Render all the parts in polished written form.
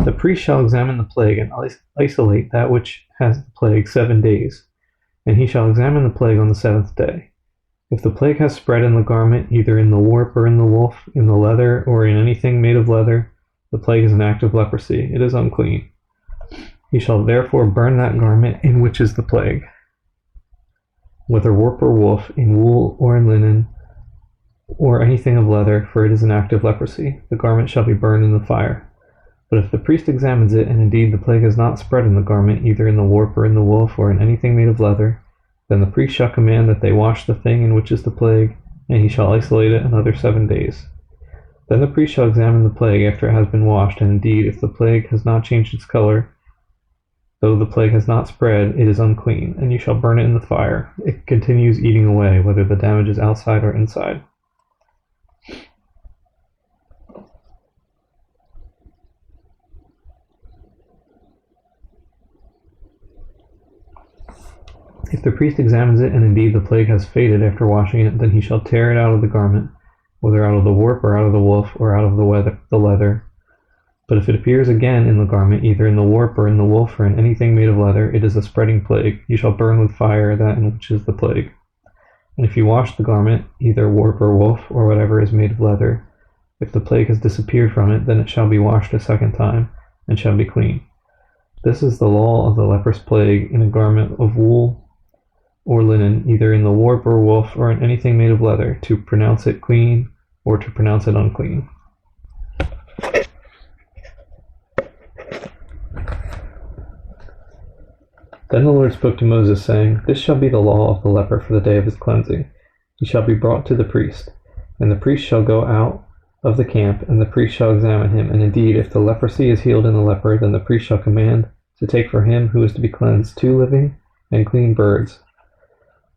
The priest shall examine the plague and isolate that which has the plague 7 days, and he shall examine the plague on the 7th day. If the plague has spread in the garment, either in the warp or in the woof, in the leather or in anything made of leather, the plague is an act of leprosy. It is unclean. He shall therefore burn that garment in which is the plague, whether warp or woof, in wool or in linen, or anything of leather, for it is an act of leprosy. The garment shall be burned in the fire. But if the priest examines it, and indeed the plague has not spread in the garment, either in the warp or in the woof, or in anything made of leather, then the priest shall command that they wash the thing in which is the plague, and he shall isolate it another 7 days. Then the priest shall examine the plague after it has been washed, and indeed, if the plague has not changed its color, though the plague has not spread, it is unclean, and you shall burn it in the fire. It continues eating away, whether the damage is outside or inside. If the priest examines it, and indeed the plague has faded after washing it, then he shall tear it out of the garment, whether out of the warp or out of the woof or out of the leather. But if it appears again in the garment, either in the warp or in the woof or in anything made of leather, it is a spreading plague. You shall burn with fire that in which is the plague. And if you wash the garment, either warp or woof or whatever is made of leather, if the plague has disappeared from it, then it shall be washed a second time, and shall be clean. This is the law of the leprous plague in a garment of wool or linen, either in the warp or woof or in anything made of leather, to pronounce it clean or to pronounce it unclean. Then the Lord spoke to Moses, saying, This shall be the law of the leper for the day of his cleansing. He shall be brought to the priest, and the priest shall go out of the camp, and the priest shall examine him. And indeed, if the leprosy is healed in the leper, then the priest shall command to take for him who is to be cleansed 2 living and clean birds,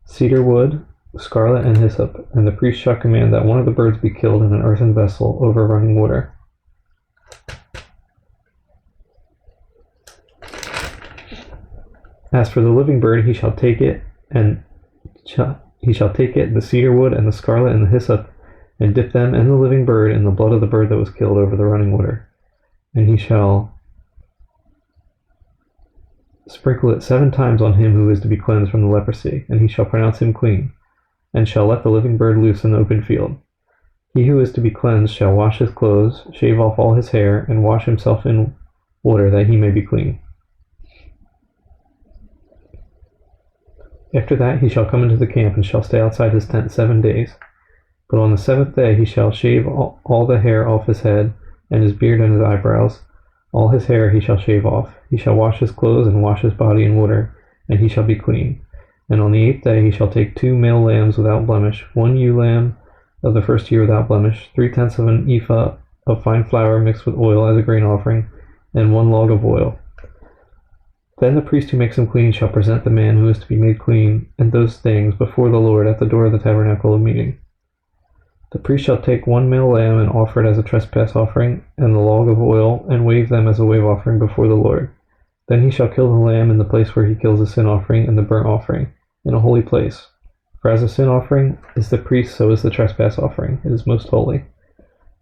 cedar wood, scarlet, and hyssop, and the priest shall command that one of the birds be killed in an earthen vessel over running water. As for the living bird, he shall take it, the cedar wood, and the scarlet, and the hyssop, and dip them and the living bird in the blood of the bird that was killed over the running water. And he shall sprinkle it 7 times on him who is to be cleansed from the leprosy, and he shall pronounce him clean, and shall let the living bird loose in the open field. He who is to be cleansed shall wash his clothes, shave off all his hair, and wash himself in water, that he may be clean. After that he shall come into the camp, and shall stay outside his tent 7 days. But on the 7th day he shall shave all the hair off his head, and his beard and his eyebrows. All his hair he shall shave off. He shall wash his clothes and wash his body in water, and he shall be clean. And on the 8th day he shall take 2 male lambs without blemish, 1 ewe lamb of the first year without blemish, 3/10 of an ephah of fine flour mixed with oil as a grain offering, and 1 log of oil. Then the priest who makes him clean shall present the man who is to be made clean and those things before the Lord at the door of the tabernacle of meeting. The priest shall take 1 male lamb and offer it as a trespass offering, and the log of oil, and wave them as a wave offering before the Lord. Then he shall kill the lamb in the place where he kills the sin offering and the burnt offering, in a holy place. For as a sin offering is the priest, so is the trespass offering. It is most holy.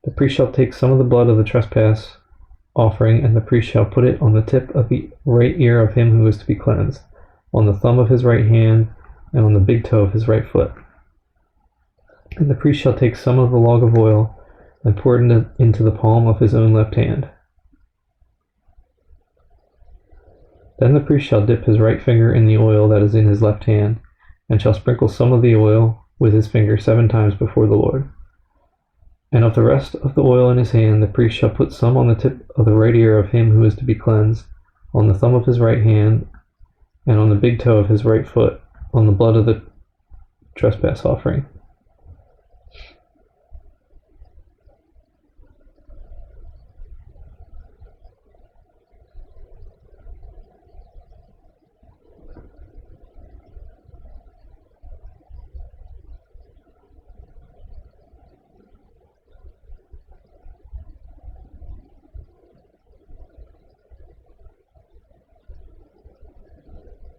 The priest shall take some of the blood of the trespass offering, and the priest shall put it on the tip of the right ear of him who is to be cleansed, on the thumb of his right hand, and on the big toe of his right foot. And the priest shall take some of the log of oil, and pour it into the palm of his own left hand. Then the priest shall dip his right finger in the oil that is in his left hand, and shall sprinkle some of the oil with his finger 7 times before the Lord. And of the rest of the oil in his hand, the priest shall put some on the tip of the right ear of him who is to be cleansed, on the thumb of his right hand, and on the big toe of his right foot, on the blood of the trespass offering.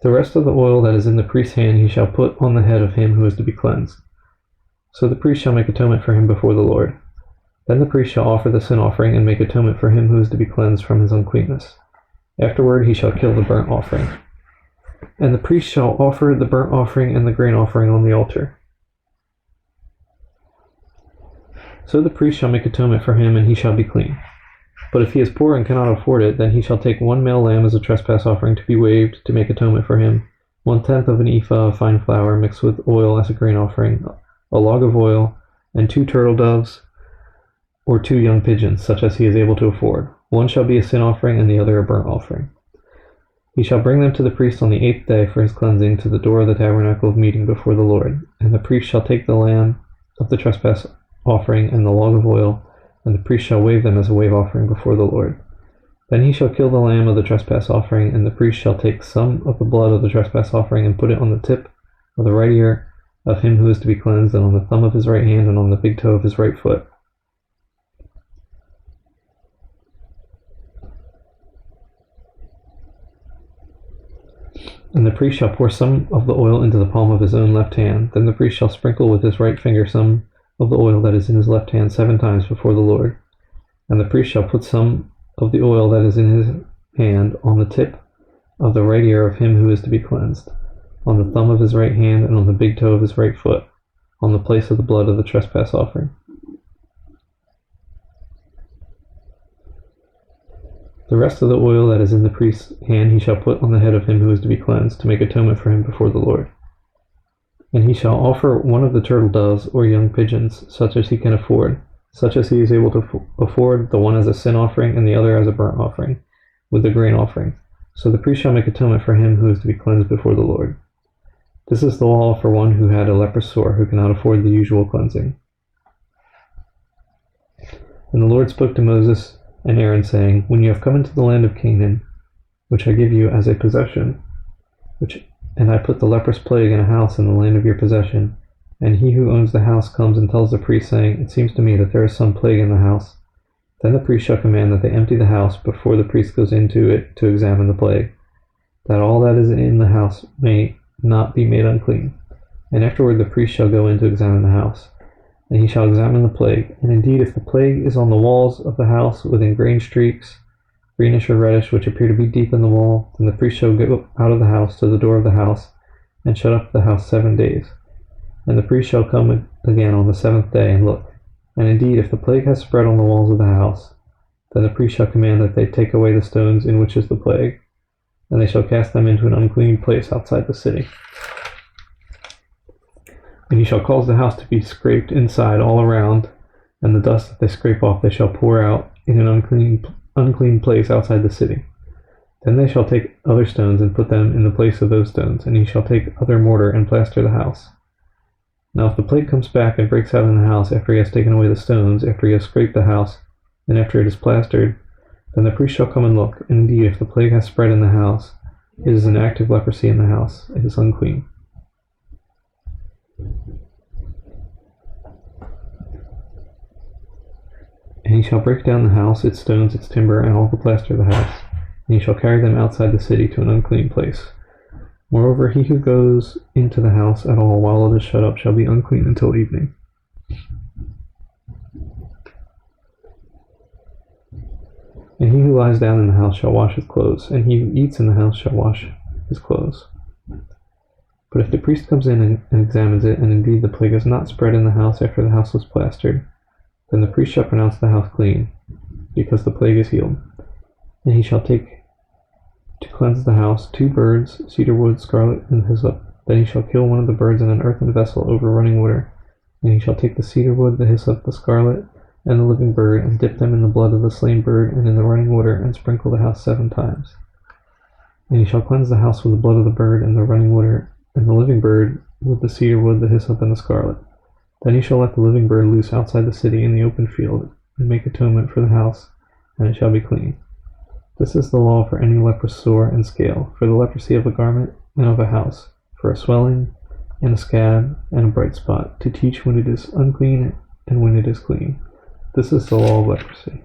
The rest of the oil that is in the priest's hand he shall put on the head of him who is to be cleansed. So the priest shall make atonement for him before the Lord. Then the priest shall offer the sin offering and make atonement for him who is to be cleansed from his uncleanness. Afterward he shall kill the burnt offering. And the priest shall offer the burnt offering and the grain offering on the altar. So the priest shall make atonement for him, and he shall be clean. But if he is poor and cannot afford it, then he shall take one male lamb as a trespass offering to be waved to make atonement for him, 1/10 of an ephah of fine flour mixed with oil as a grain offering, a log of oil, and 2 turtle doves, or 2 young pigeons, such as he is able to afford. One shall be a sin offering, and the other a burnt offering. He shall bring them to the priest on the 8th day for his cleansing to the door of the tabernacle of meeting before the Lord. And the priest shall take the lamb of the trespass offering and the log of oil, and the priest shall wave them as a wave offering before the Lord. Then he shall kill the lamb of the trespass offering, and the priest shall take some of the blood of the trespass offering and put it on the tip of the right ear of him who is to be cleansed, and on the thumb of his right hand, and on the big toe of his right foot. And the priest shall pour some of the oil into the palm of his own left hand. Then the priest shall sprinkle with his right finger some of the oil that is in his left hand 7 times before the Lord. And the priest shall put some of the oil that is in his hand on the tip of the right ear of him who is to be cleansed, on the thumb of his right hand, and on the big toe of his right foot, on the place of the blood of the trespass offering. The rest of the oil that is in the priest's hand he shall put on the head of him who is to be cleansed, to make atonement for him before the Lord. And he shall offer one of the turtle doves or young pigeons, such as he can afford, such as he is able to afford, the one as a sin offering and the other as a burnt offering, with the grain offering. So the priest shall make atonement for him who is to be cleansed before the Lord. This is the law for one who had a leprous sore, who cannot afford the usual cleansing. And the Lord spoke to Moses and Aaron, saying, When you have come into the land of Canaan, which I give you as a possession, and I put the leprous plague in a house in the land of your possession, and he who owns the house comes and tells the priest, saying, It seems to me that there is some plague in the house, then the priest shall command that they empty the house before the priest goes into it to examine the plague, that all that is in the house may not be made unclean. And afterward the priest shall go in to examine the house. And he shall examine the plague. And indeed, if the plague is on the walls of the house with ingrained streaks, greenish or reddish, which appear to be deep in the wall, then the priest shall go out of the house to the door of the house, and shut up the house 7 days. And the priest shall come again on the 7th day and look. And indeed, if the plague has spread on the walls of the house, then the priest shall command that they take away the stones in which is the plague, and they shall cast them into an unclean place outside the city. And he shall cause the house to be scraped inside all around, and the dust that they scrape off they shall pour out in an unclean place outside the city. Then they shall take other stones and put them in the place of those stones, and he shall take other mortar and plaster the house. Now if the plague comes back and breaks out in the house after he has taken away the stones, after he has scraped the house, and after it is plastered, then the priest shall come and look. And indeed, if the plague has spread in the house, it is an active leprosy in the house. It is unclean. And he shall break down the house, its stones, its timber, and all the plaster of the house, and he shall carry them outside the city to an unclean place. Moreover, he who goes into the house at all while it is shut up shall be unclean until evening. And he who lies down in the house shall wash his clothes, and he who eats in the house shall wash his clothes. But if the priest comes in and examines it, and indeed the plague has not spread in the house after the house was plastered, then the priest shall pronounce the house clean, because the plague is healed. And he shall take to cleanse the house 2 birds, cedar wood, scarlet, and hyssop. Then he shall kill one of the birds in an earthen vessel over running water. And he shall take the cedar wood, the hyssop, the scarlet, and the living bird, and dip them in the blood of the slain bird and in the running water, and sprinkle the house 7 times. And he shall cleanse the house with the blood of the bird and the running water, and the living bird with the cedar wood, the hyssop, and the scarlet. Then he shall let the living bird loose outside the city in the open field, and make atonement for the house, and it shall be clean. This is the law for any leprous sore and scale, for the leprosy of a garment and of a house, for a swelling and a scab and a bright spot, to teach when it is unclean and when it is clean. This is the law of leprosy.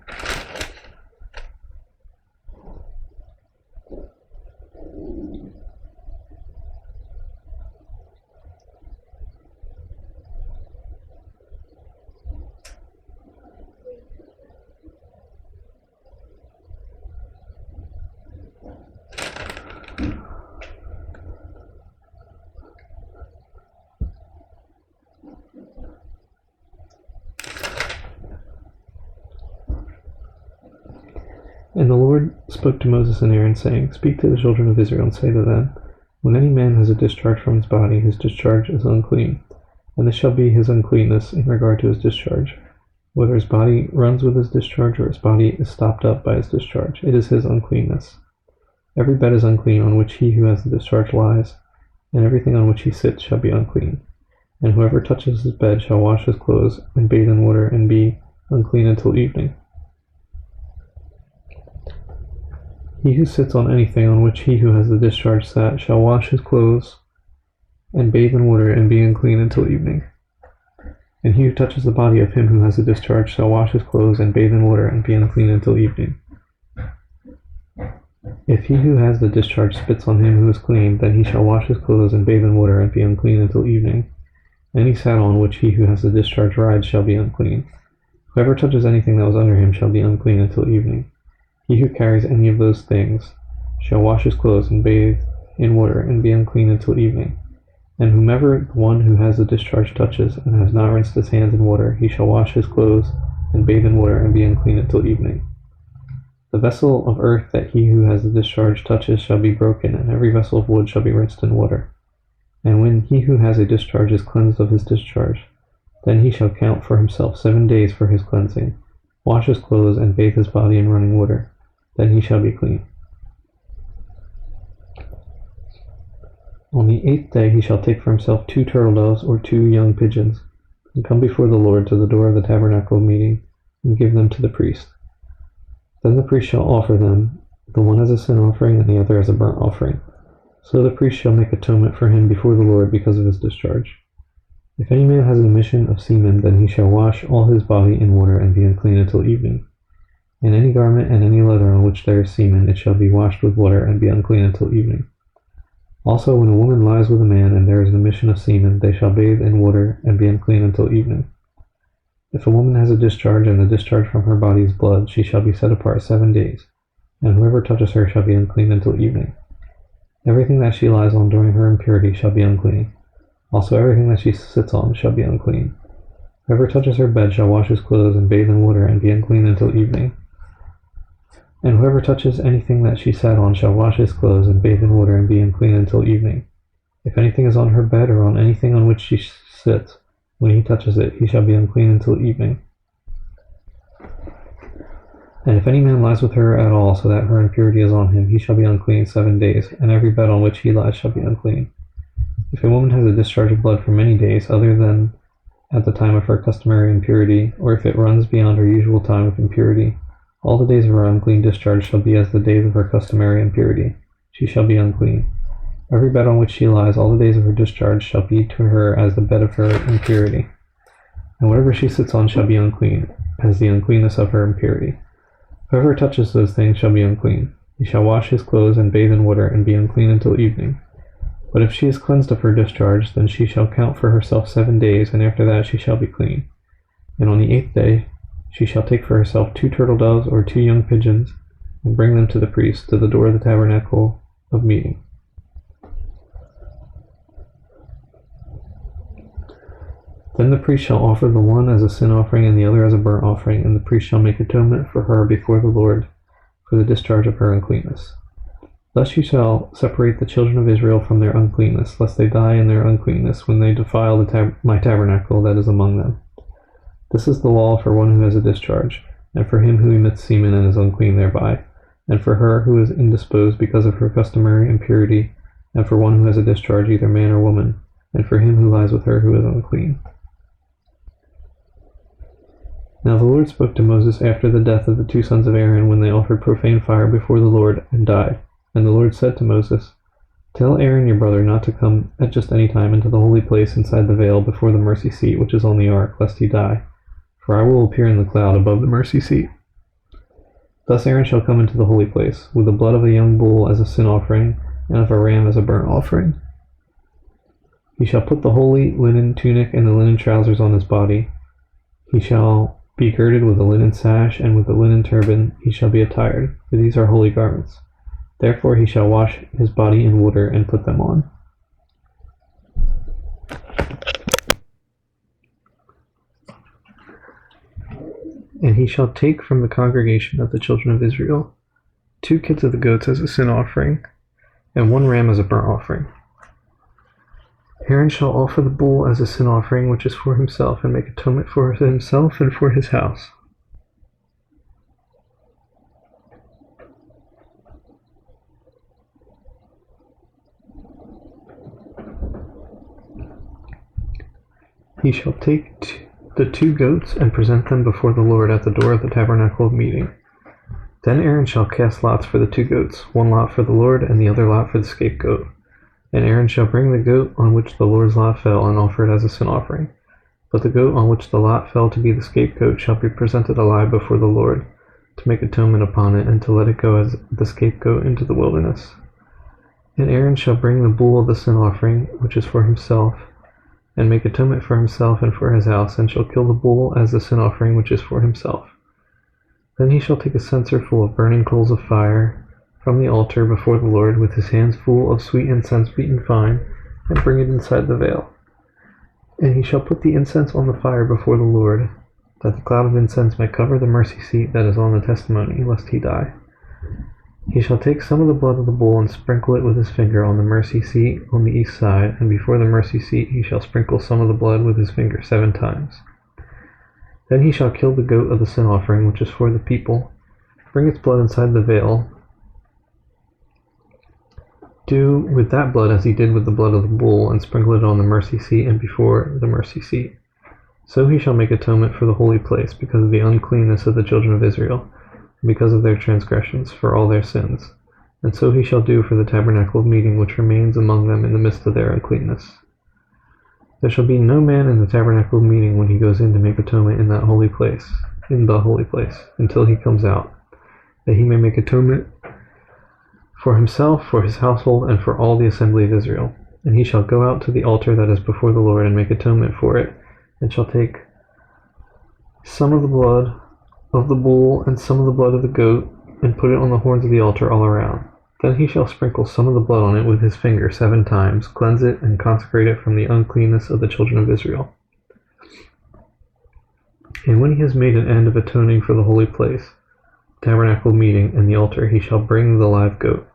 And the Lord spoke to Moses and Aaron, saying, Speak to the children of Israel, and say to them, When any man has a discharge from his body, his discharge is unclean. And this shall be his uncleanness in regard to his discharge. Whether his body runs with his discharge, or his body is stopped up by his discharge, it is his uncleanness. Every bed is unclean on which he who has the discharge lies, and everything on which he sits shall be unclean. And whoever touches his bed shall wash his clothes, and bathe in water, and be unclean until evening. He who sits on anything on which he who has the discharge sat shall wash his clothes, and bathe in water, and be unclean until evening. And he who touches the body of him who has the discharge shall wash his clothes, and bathe in water, and be unclean until evening. If he who has the discharge spits on him who is clean, then he shall wash his clothes, and bathe in water, and be unclean until evening. Any saddle on which he who has the discharge rides shall be unclean. Whoever touches anything that was under him shall be unclean until evening. He who carries any of those things shall wash his clothes and bathe in water, and be unclean until evening. And whomever the one who has the discharge touches, and has not rinsed his hands in water, he shall wash his clothes and bathe in water, and be unclean until evening. The vessel of earth that he who has the discharge touches shall be broken, and every vessel of wood shall be rinsed in water. And when he who has a discharge is cleansed of his discharge, then he shall count for himself 7 days for his cleansing, wash his clothes, and bathe his body in running water. Then he shall be clean. On the 8th day he shall take for himself 2 turtle doves or 2 young pigeons, and come before the Lord to the door of the tabernacle of meeting, and give them to the priest. Then the priest shall offer them, the one as a sin offering, and the other as a burnt offering. So the priest shall make atonement for him before the Lord because of his discharge. If any man has an emission of semen, then he shall wash all his body in water, and be unclean until evening. And any garment and any leather on which there is semen, it shall be washed with water, and be unclean until evening. Also, when a woman lies with a man, and there is an emission of semen, they shall bathe in water, and be unclean until evening. If a woman has a discharge, and the discharge from her body is blood, she shall be set apart 7 days, and whoever touches her shall be unclean until evening. Everything that she lies on during her impurity shall be unclean. Also everything that she sits on shall be unclean. Whoever touches her bed shall wash his clothes, and bathe in water, and be unclean until evening. And whoever touches anything that she sat on shall wash his clothes, and bathe in water, and be unclean until evening. If anything is on her bed, or on anything on which she sits, when he touches it, he shall be unclean until evening. And if any man lies with her at all, so that her impurity is on him, he shall be unclean 7 days, and every bed on which he lies shall be unclean. If a woman has a discharge of blood for many days, other than at the time of her customary impurity, or if it runs beyond her usual time of impurity, all the days of her unclean discharge shall be as the days of her customary impurity. She shall be unclean. Every bed on which she lies all the days of her discharge shall be to her as the bed of her impurity. And whatever she sits on shall be unclean, as the uncleanness of her impurity. Whoever touches those things shall be unclean. He shall wash his clothes and bathe in water, and be unclean until evening. But if she is cleansed of her discharge, then she shall count for herself 7 days, and after that she shall be clean. And on the 8th day she shall take for herself 2 turtle doves or 2 young pigeons, and bring them to the priest, to the door of the tabernacle of meeting. Then the priest shall offer the one as a sin offering, and the other as a burnt offering, and the priest shall make atonement for her before the Lord for the discharge of her uncleanness. Thus you shall separate the children of Israel from their uncleanness, lest they die in their uncleanness when they defile my tabernacle that is among them. This is the law for one who has a discharge, and for him who emits semen and is unclean thereby, and for her who is indisposed because of her customary impurity, and for one who has a discharge, either man or woman, and for him who lies with her who is unclean. Now the Lord spoke to Moses after the death of the 2 sons of Aaron, when they offered profane fire before the Lord and died. And the Lord said to Moses, Tell Aaron your brother not to come at just any time into the holy place inside the veil before the mercy seat which is on the ark, lest he die. For I will appear in the cloud above the mercy seat. Thus Aaron shall come into the holy place, with the blood of a young bull as a sin offering, and of a ram as a burnt offering. He shall put the holy linen tunic and the linen trousers on his body. He shall be girded with a linen sash, and with a linen turban he shall be attired, for these are holy garments. Therefore he shall wash his body in water and put them on. And he shall take from the congregation of the children of Israel 2 kids of the goats as a sin offering, and 1 ram as a burnt offering. Aaron shall offer the bull as a sin offering, which is for himself, and make atonement for himself and for his house. He shall take the 2 goats and present them before the Lord at the door of the tabernacle of meeting. Then Aaron shall cast lots for the 2 goats, 1 lot for the Lord and the other lot for the scapegoat. And Aaron shall bring the goat on which the Lord's lot fell and offer it as a sin offering. But the goat on which the lot fell to be the scapegoat shall be presented alive before the Lord, to make atonement upon it, and to let it go as the scapegoat into the wilderness. And Aaron shall bring the bull of the sin offering, which is for himself, and make atonement for himself and for his house, and shall kill the bull as the sin offering which is for himself. Then he shall take a censer full of burning coals of fire from the altar before the Lord, with his hands full of sweet incense beaten fine, and bring it inside the veil. And he shall put the incense on the fire before the Lord, that the cloud of incense may cover the mercy seat that is on the testimony, lest he die. He shall take some of the blood of the bull and sprinkle it with his finger on the mercy seat on the east side, and before the mercy seat he shall sprinkle some of the blood with his finger 7 times. Then he shall kill the goat of the sin offering, which is for the people, bring its blood inside the veil, do with that blood as he did with the blood of the bull, and sprinkle it on the mercy seat and before the mercy seat. So he shall make atonement for the holy place, because of the uncleanness of the children of Israel, and because of their transgressions, for all their sins. And so he shall do for the tabernacle of meeting, which remains among them in the midst of their uncleanness. There shall be no man in the tabernacle of meeting when he goes in to make atonement in the holy place, until he comes out, that he may make atonement for himself, for his household, and for all the assembly of Israel. And he shall go out to the altar that is before the Lord, and make atonement for it, and shall take some of the blood of the bull and some of the blood of the goat, and put it on the horns of the altar all around. Then he shall sprinkle some of the blood on it with his finger 7 times, cleanse it, and consecrate it from the uncleanness of the children of Israel. And when he has made an end of atoning for the holy place, tabernacle of meeting, and the altar, he shall bring the live goat.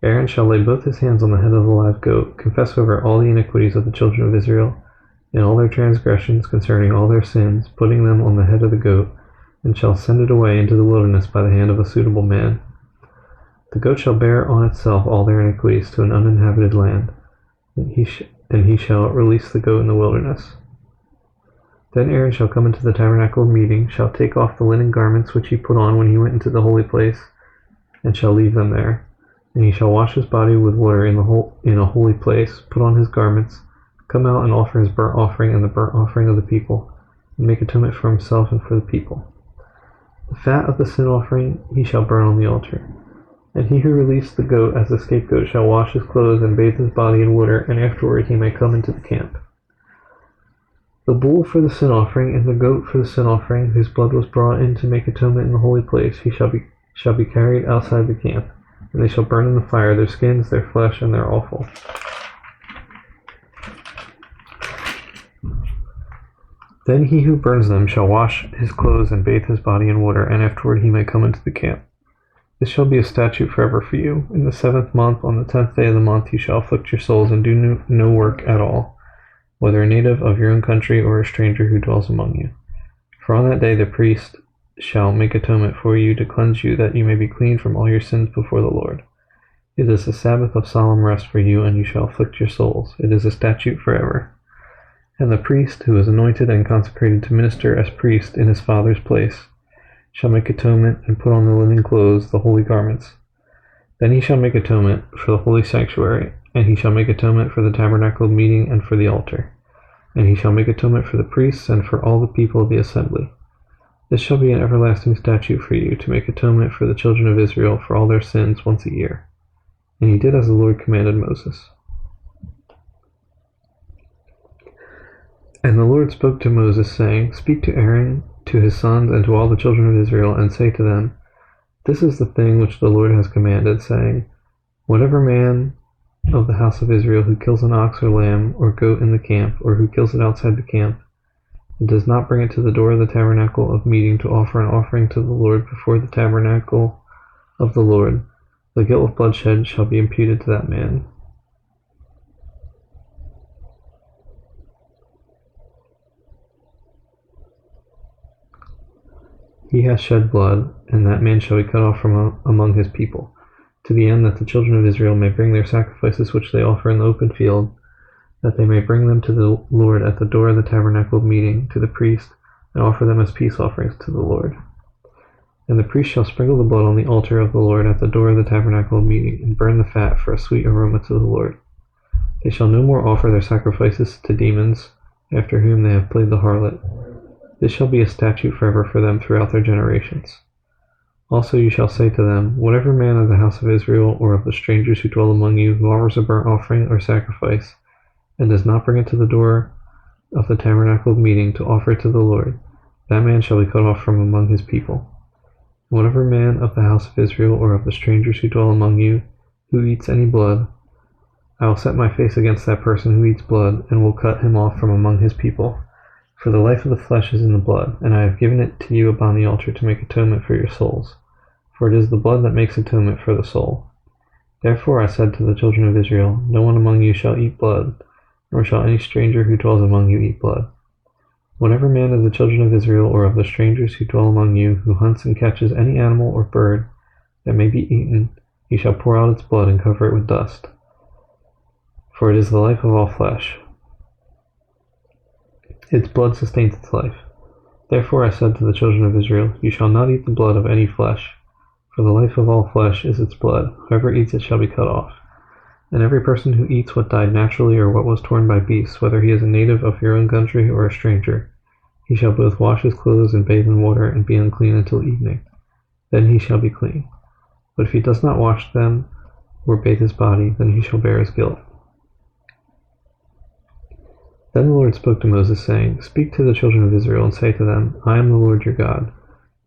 Aaron shall lay both his hands on the head of the live goat, confess over all the iniquities of the children of Israel, and all their transgressions concerning all their sins, putting them on the head of the goat, and shall send it away into the wilderness by the hand of a suitable man. The goat shall bear on itself all their iniquities to an uninhabited land, and he shall release the goat in the wilderness. Then Aaron shall come into the tabernacle of meeting, shall take off the linen garments which he put on when he went into the holy place, and shall leave them there. And he shall wash his body with water in a holy place, put on his garments, come out and offer his burnt offering and the burnt offering of the people, and make atonement for himself and for the people. The fat of the sin offering he shall burn on the altar. And he who released the goat as the scapegoat shall wash his clothes and bathe his body in water, and afterward he may come into the camp. The bull for the sin offering and the goat for the sin offering, whose blood was brought in to make atonement in the holy place, he shall be carried outside the camp, and they shall burn in the fire their skins, their flesh, and their offal. Then he who burns them shall wash his clothes and bathe his body in water, and afterward he may come into the camp. This shall be a statute forever for you. In the 7th month, on the 10th day of the month, you shall afflict your souls and do no work at all, whether a native of your own country or a stranger who dwells among you. For on that day the priest shall make atonement for you to cleanse you, that you may be clean from all your sins before the Lord. It is a Sabbath of solemn rest for you, and you shall afflict your souls. It is a statute forever. And the priest, who is anointed and consecrated to minister as priest in his father's place, shall make atonement and put on the linen clothes, the holy garments. Then he shall make atonement for the holy sanctuary, and he shall make atonement for the tabernacle of meeting and for the altar. And he shall make atonement for the priests and for all the people of the assembly. This shall be an everlasting statute for you, to make atonement for the children of Israel for all their sins once a year. And he did as the Lord commanded Moses. And the Lord spoke to Moses, saying, Speak to Aaron, to his sons, and to all the children of Israel, and say to them, This is the thing which the Lord has commanded, saying, Whatever man of the house of Israel who kills an ox or lamb or goat in the camp, or who kills it outside the camp, and does not bring it to the door of the tabernacle of meeting to offer an offering to the Lord before the tabernacle of the Lord. The guilt of bloodshed shall be imputed to that man. He hath shed blood, and that man shall be cut off from among his people, to the end that the children of Israel may bring their sacrifices which they offer in the open field, that they may bring them to the Lord at the door of the tabernacle of meeting, to the priest, and offer them as peace offerings to the Lord. And the priest shall sprinkle the blood on the altar of the Lord at the door of the tabernacle of meeting, and burn the fat for a sweet aroma to the Lord. They shall no more offer their sacrifices to demons, after whom they have played the harlot. This shall be a statute forever for them throughout their generations. Also you shall say to them, whatever man of the house of Israel or of the strangers who dwell among you who offers a burnt offering or sacrifice, and does not bring it to the door of the tabernacle of meeting to offer it to the Lord, that man shall be cut off from among his people. And whatever man of the house of Israel or of the strangers who dwell among you who eats any blood, I will set my face against that person who eats blood, and will cut him off from among his people. For the life of the flesh is in the blood, and I have given it to you upon the altar to make atonement for your souls. For it is the blood that makes atonement for the soul. Therefore I said to the children of Israel, no one among you shall eat blood, nor shall any stranger who dwells among you eat blood. Whatever man of the children of Israel or of the strangers who dwell among you who hunts and catches any animal or bird that may be eaten, he shall pour out its blood and cover it with dust. For it is the life of all flesh. Its blood sustains its life. Therefore I said to the children of Israel, you shall not eat the blood of any flesh, for the life of all flesh is its blood. Whoever eats it shall be cut off. And every person who eats what died naturally or what was torn by beasts, whether he is a native of your own country or a stranger, he shall both wash his clothes and bathe in water and be unclean until evening. Then he shall be clean. But if he does not wash them or bathe his body, then he shall bear his guilt. Then the Lord spoke to Moses, saying, speak to the children of Israel, and say to them, I am the Lord your God.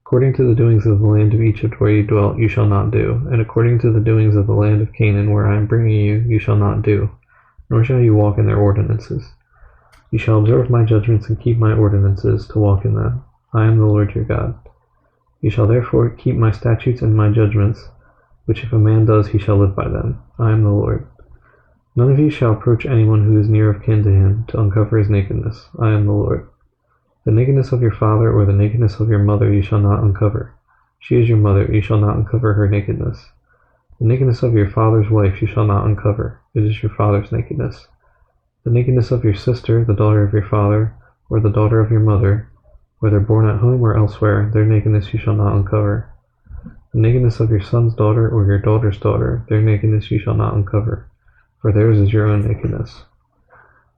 According to the doings of the land of Egypt where you dwelt, you shall not do, and according to the doings of the land of Canaan where I am bringing you, you shall not do, nor shall you walk in their ordinances. You shall observe my judgments and keep my ordinances to walk in them. I am the Lord your God. You shall therefore keep my statutes and my judgments, which if a man does, he shall live by them. I am the Lord. None of you shall approach anyone who is near of kin to him to uncover his nakedness. I am the Lord. The nakedness of your father or the nakedness of your mother you shall not uncover. She is your mother, you shall not uncover her nakedness. The nakedness of your father's wife you shall not uncover. It is your father's nakedness. The nakedness of your sister, the daughter of your father, or the daughter of your mother, whether born at home or elsewhere, their nakedness you shall not uncover. The nakedness of your son's daughter or your daughter's daughter, their nakedness you shall not uncover, for theirs is your own nakedness.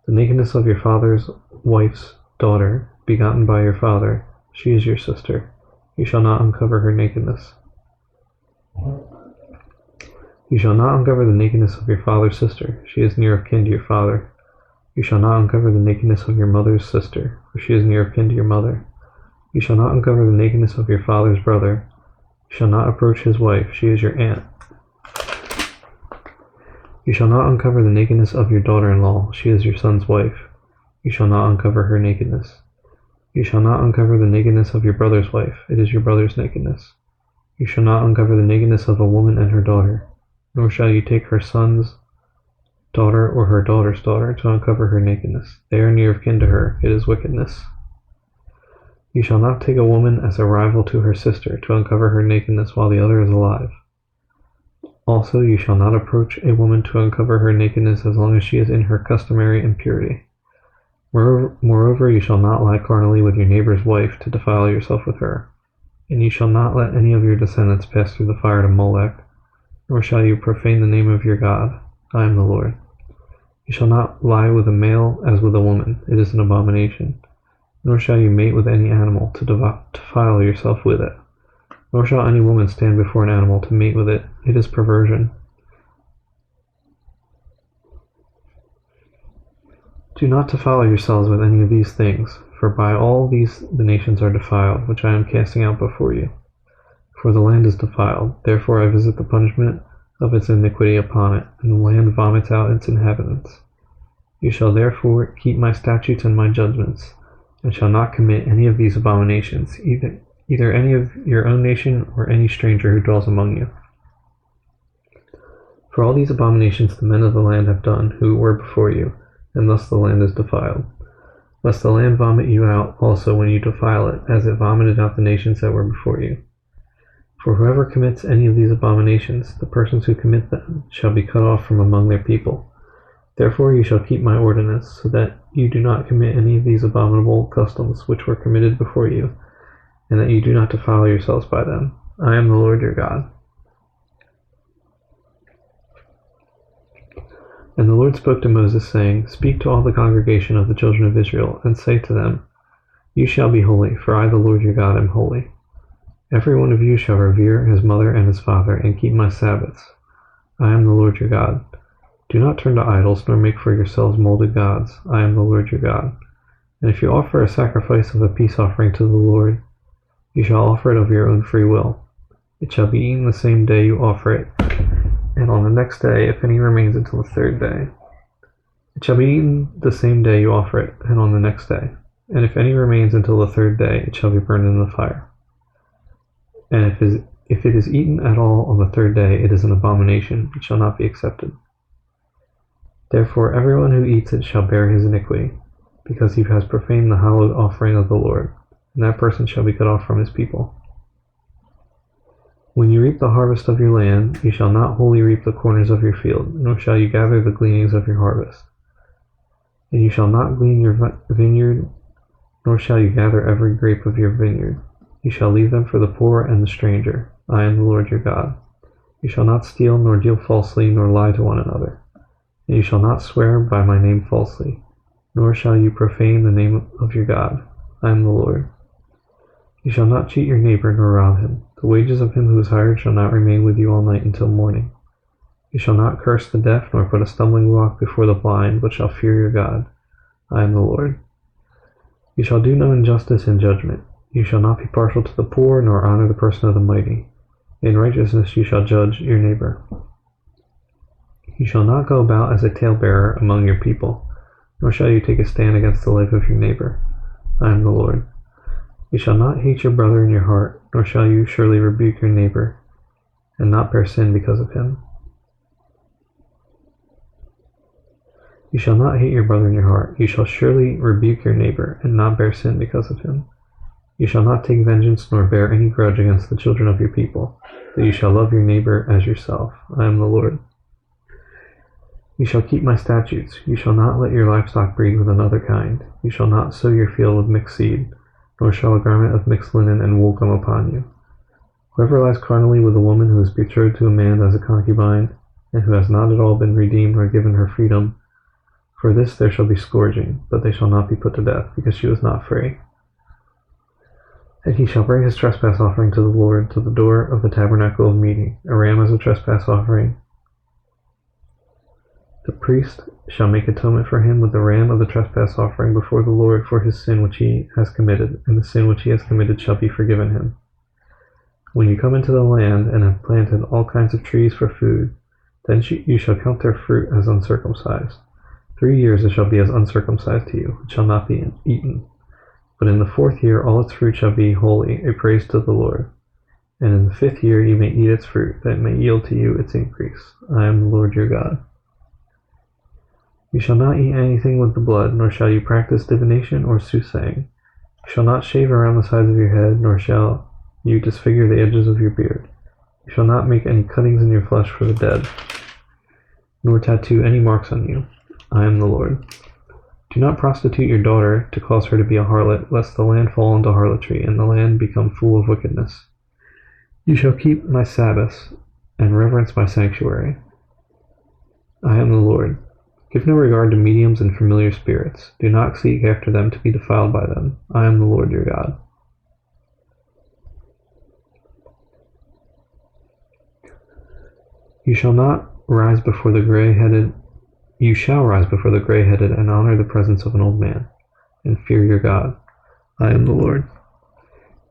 The nakedness of your father's wife's daughter, begotten by your father, she is your sister. You shall not uncover her nakedness. You shall not uncover the nakedness of your father's sister. She is near of kin to your father. You shall not uncover the nakedness of your mother's sister, for she is near of kin to your mother. You shall not uncover the nakedness of your father's brother. You shall not approach his wife. She is your aunt. You shall not uncover the nakedness of your daughter-in-law. She is your son's wife. You shall not uncover her nakedness. You shall not uncover the nakedness of your brother's wife. It is your brother's nakedness. You shall not uncover the nakedness of a woman and her daughter, nor shall you take her son's daughter or her daughter's daughter to uncover her nakedness. They are near of kin to her. It is wickedness. You shall not take a woman as a rival to her sister to uncover her nakedness while the other is alive. Also, you shall not approach a woman to uncover her nakedness as long as she is in her customary impurity. Moreover, you shall not lie carnally with your neighbor's wife to defile yourself with her. And you shall not let any of your descendants pass through the fire to Molech, nor shall you profane the name of your God. I am the Lord. You shall not lie with a male as with a woman. It is an abomination. Nor shall you mate with any animal to defile yourself with it. Nor shall any woman stand before an animal to mate with it. It is perversion. Do not defile yourselves with any of these things, for by all these the nations are defiled, which I am casting out before you. For the land is defiled, therefore I visit the punishment of its iniquity upon it, and the land vomits out its inhabitants. You shall therefore keep my statutes and my judgments, and shall not commit any of these abominations, either any of your own nation or any stranger who dwells among you. For all these abominations the men of the land have done, who were before you, and thus the land is defiled. Lest the land vomit you out also when you defile it, as it vomited out the nations that were before you. For whoever commits any of these abominations, the persons who commit them, shall be cut off from among their people. Therefore you shall keep my ordinance, so that you do not commit any of these abominable customs which were committed before you, and that you do not defile yourselves by them. I am the Lord your God. And the Lord spoke to Moses, saying, Speak to all the congregation of the children of Israel, and say to them, You shall be holy, for I the Lord your God am holy. Every one of you shall revere his mother and his father, and keep my Sabbaths. I am the Lord your God. Do not turn to idols, nor make for yourselves molded gods. I am the Lord your God. And if you offer a sacrifice of a peace offering to the Lord, you shall offer it of your own free will. It shall be eaten the same day you offer it, and on the next day, if any remains until the third day. It shall be eaten the same day you offer it, and on the next day. And if any remains until the third day, it shall be burned in the fire. And if it is eaten at all on the third day, it is an abomination, it shall not be accepted. Therefore everyone who eats it shall bear his iniquity, because he has profaned the hallowed offering of the Lord, and that person shall be cut off from his people. When you reap the harvest of your land, you shall not wholly reap the corners of your field, nor shall you gather the gleanings of your harvest. And you shall not glean your vineyard, nor shall you gather every grape of your vineyard. You shall leave them for the poor and the stranger. I am the Lord your God. You shall not steal, nor deal falsely, nor lie to one another. And you shall not swear by my name falsely, nor shall you profane the name of your God. I am the Lord. You shall not cheat your neighbor, nor rob him. The wages of him who is hired shall not remain with you all night until morning. You shall not curse the deaf, nor put a stumbling block before the blind, but shall fear your God. I am the Lord. You shall do no injustice in judgment. You shall not be partial to the poor, nor honor the person of the mighty. In righteousness you shall judge your neighbor. You shall not go about as a talebearer among your people, nor shall you take a stand against the life of your neighbor. I am the Lord. You shall not hate your brother in your heart, nor shall you surely rebuke your neighbor, and not bear sin because of him. You shall not hate your brother in your heart. You shall surely rebuke your neighbor, and not bear sin because of him. You shall not take vengeance, nor bear any grudge against the children of your people, but you shall love your neighbor as yourself. I am the Lord. You shall keep my statutes. You shall not let your livestock breed with another kind. You shall not sow your field with mixed seed, nor shall a garment of mixed linen and wool come upon you. Whoever lies carnally with a woman who is betrothed to a man as a concubine, and who has not at all been redeemed or given her freedom, for this there shall be scourging, but they shall not be put to death, because she was not free. And he shall bring his trespass offering to the Lord to the door of the tabernacle of meeting, a ram as a trespass offering. The priest shall make atonement for him with the ram of the trespass offering before the Lord for his sin which he has committed, and the sin which he has committed shall be forgiven him. When you come into the land and have planted all kinds of trees for food, then you shall count their fruit as uncircumcised. 3 years it shall be as uncircumcised to you, it shall not be eaten. But in the 4th year all its fruit shall be holy, a praise to the Lord. And in the 5th year you may eat its fruit, that it may yield to you its increase. I am the Lord your God. You shall not eat anything with the blood, nor shall you practice divination or soothsaying. You shall not shave around the sides of your head, nor shall you disfigure the edges of your beard. You shall not make any cuttings in your flesh for the dead, nor tattoo any marks on you. I am the Lord. Do not prostitute your daughter to cause her to be a harlot, lest the land fall into harlotry, and the land become full of wickedness. You shall keep my Sabbaths, and reverence my sanctuary. I am the Lord. Give no regard to mediums and familiar spirits. Do not seek after them to be defiled by them. I am the Lord your God. You shall rise before the gray-headed and honor the presence of an old man, and fear your God. I am the Lord.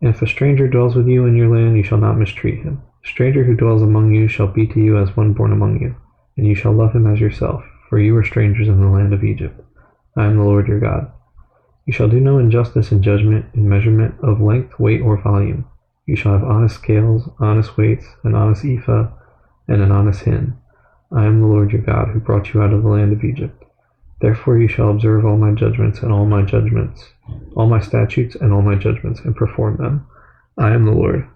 And if a stranger dwells with you in your land, you shall not mistreat him. A stranger who dwells among you shall be to you as one born among you, and you shall love him as yourself, for you were strangers in the land of Egypt. I am the Lord your God. You shall do no injustice in judgment, in measurement of length, weight, or volume. You shall have honest scales, honest weights, an honest ephah, and an honest hin. I am the Lord your God, who brought you out of the land of Egypt. Therefore you shall observe all my judgments and all my judgments, all my statutes and all my judgments, and perform them. I am the Lord.